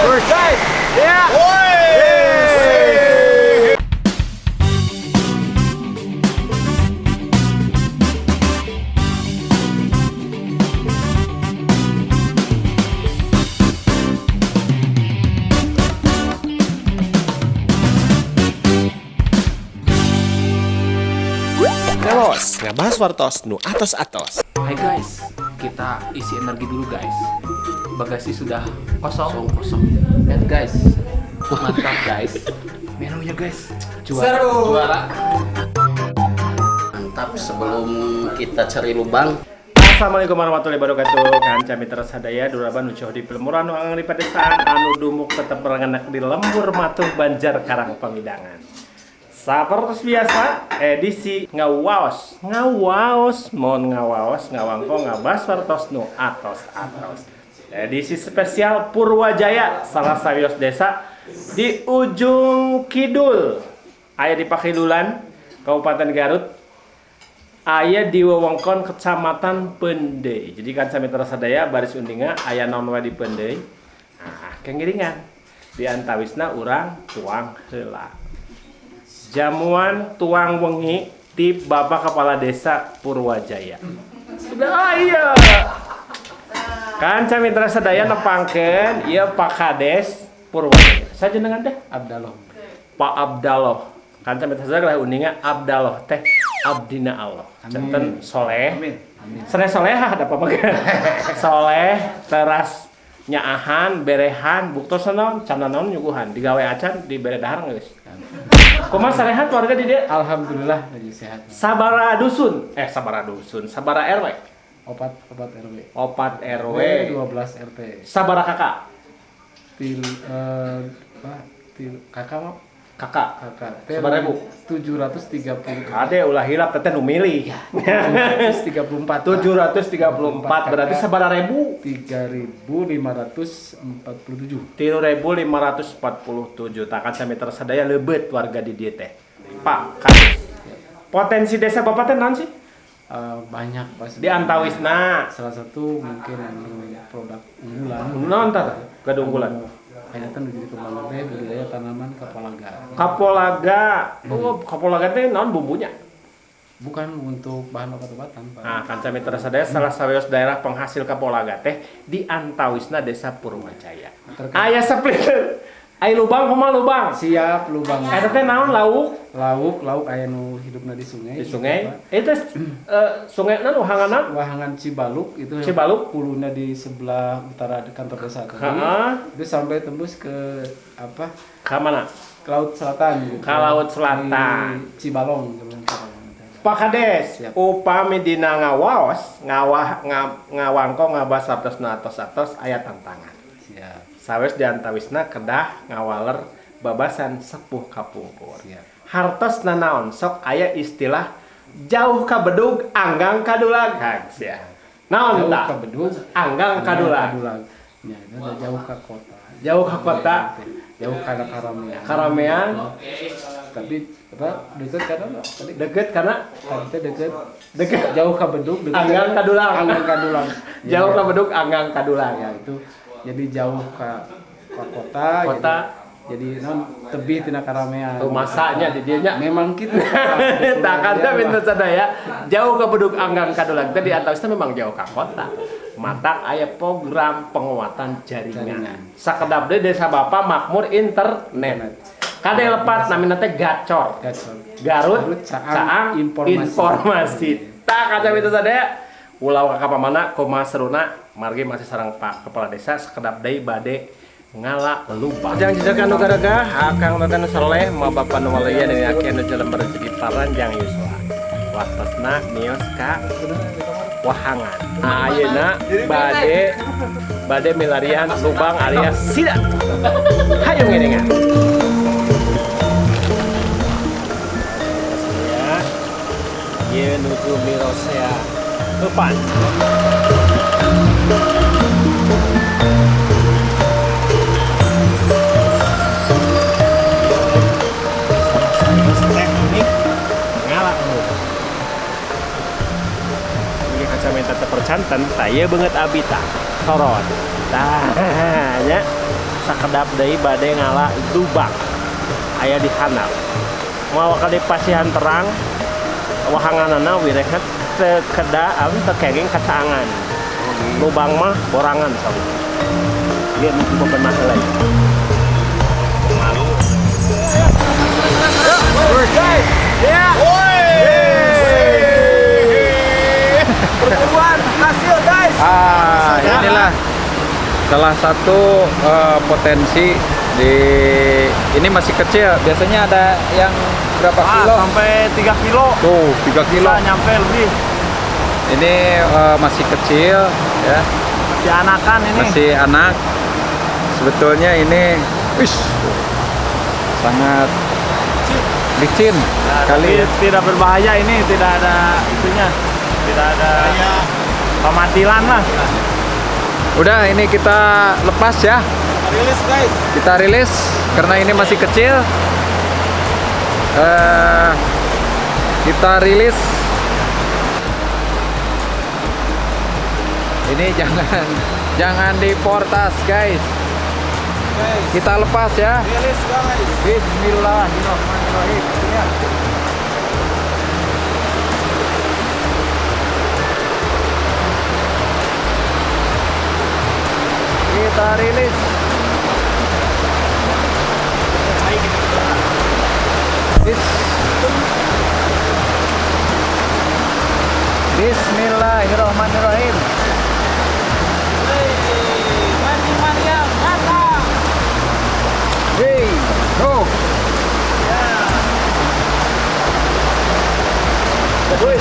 guys. Ya. Telos, ngebahas wartos nu atos-atos. Hai guys, kita isi energi dulu guys. Bagasi sudah kosong. Lihat guys, mantap guys. Menunya guys, juara. Mantap, sebelum kita cari lubang. Assalamualaikum warahmatullahi wabarakatuh. Kanca mitra sadaya duraban ucoh di Pelmurah nu angin di padesaan anu dumuk tetep berengenak di lembur matuh Banjar Karang Pamidangan. Seperti biasa, edisi ngawaos, ngawangko ngabas wartos nu atos. Edisi spesial Purwajaya, salah sawios desa di ujung kidul, aya di Pakilulan, Kabupaten Garut, aya di wewengkon Kecamatan Pendey. Jadi kan mitra sadaya baris undinga aya naon wae di Pendey. Nah, kengiringan di antawisna urang tuang heula. Jamuan tuang wengi di Bapak Kepala Desa Purwajaya. Iya. Kan mitra sadaya nepangkeun ieu Pak Kades Purwajaya. Saja dengan teh Abdallah. Pak Abdallah. Kan mitra sadaya Uninga Abdallah teh abdina Allah. Janten soleh. Amin. Sere solehah da pamageun. Soleh teras nyaahan berehan buktos naon can naon nyuguhan digawe acan dibere dahar geus. Kumaha sarehat warga di dieu? Alhamdulillah lagi sehat. Sabara dusun, sabara RW. Opat RW. Opat RW, 12 RT. sabara kakak. Kakak mah Kakak. Sabara Sabarabu. 730. Kade ulah hilap teteh nu milih. 734. 734 berarti sabara ribu? 3.547. 3.547. Takan mitra sadaya leubet warga di dieu teh. Pak, Kades. Potensi desa Bapak teh naon sih? Banyak pas Di antawisna salah satu mungkin produk unggulan. naon tah? Gaduh unggulan. Kayaknya kan jadi kembang teh budidaya tanaman kapulaga. Kapulaga. Oh, kapulaga teh naon bumbunya? Bukan untuk bahan obat-obatan, Pak. Nah, kanca mitra sadaya salah sawios daerah penghasil kapulaga teh di antawisna Desa Purwajaya. Aya split. Aya lubang kumaha lubang? Siap lubang. Eta teh naon lauk? Lauk aya nu hidupna di sungai. Di sungai. Itu sungai nu hangana Wahangan Cibaluk itu. Cibaluk? Hulunya di sebelah utara kantor desa tadi. Heeh. Itu sampai tembus ke apa? Ka mana? Ke laut selatan gitu. Ka laut selatan. Di Cibalong. Pak Kades, Siap. upami dina ngawaos, ngawangko ngabas atos aya tantangan. Siap. Sawes di antawisna kedah ngawaler babasan sepuh kapungkur. Siap. Hartos nanaon sok aya istilah jauh ka bedug anggang kadulag. Sia. Naon Jauh tah? ke Bedug, Anggang kadulag. Ya, itu udah jauh ke kota. Jauh ka kota, Jauh ke Karamean. karamean, Tapi apa dekat karena tadi deket karena tadi dekat deket jauh ke Bedug anggang kadulang. Anggang Kadulang. Jauh ka bedug anggang kadulang. Ya itu jadi jauh ke kota. Kota. Jadi non tebih tina Karamean. Masanya di dieu nya. Memang gitu. Tak ada minta sadaya jauh ke bedug anggang kadulang teh di antawisna memang jauh ka kota. Matak aya program penguatan jaringan. Sakedap deui desa Bapak makmur internet. Kade lepat namina teh Gacor. Garut Caang informasi. Tak kaca minta sadaya ulah ka pamana kumaha seruna margi masih sareng Pak Kepala Desa sakedap deui bade ngala lubang. Jang-jang anu garaga akang Raden Saleh mabapa nu walaya deui aki anu jalan rezeki paranjang yuswa. Waktosna nios ka wahangan. Nah, ayeuna bade milarian lubang alias sidat. Hayu ngiringan. Ya. Ye nuju Mirosea depan. Teknik ngalah lu. Ini kacamata terpercanten, saya banget abita sorot. Tanya sakedap deui bade ngala lubang aya di handap. Mau kali pasihan terang wahanganana wirehat sekeda teu kenging kacaangan. Lubang mah borangan sama. Dia mungkin bebenah heula. Guys, ya. Pertemuan hasil guys. Inilah salah satu potensi di ini masih kecil. Biasanya ada yang berapa kilo? Sampai 3 kilo. Tuh, 3 kilo. Bisa nyampe lebih. Ini masih kecil ya. Masih anakan ini. Masih anak. Sebetulnya ini sangat licin Kali kali. tidak berbahaya ini, tidak ada itunya. Tidak ada pematilan lah. Udah ini kita lepas ya. Rilis guys. Kita rilis karena ini masih kecil. Kita rilis. Ini jangan diportas guys. Kita lepas ya. Rilis guys. Bismillahirrahmanirrahim. Ya. Kita rilis. Bismillahirrahmanirrahim. Hey, go. Wih,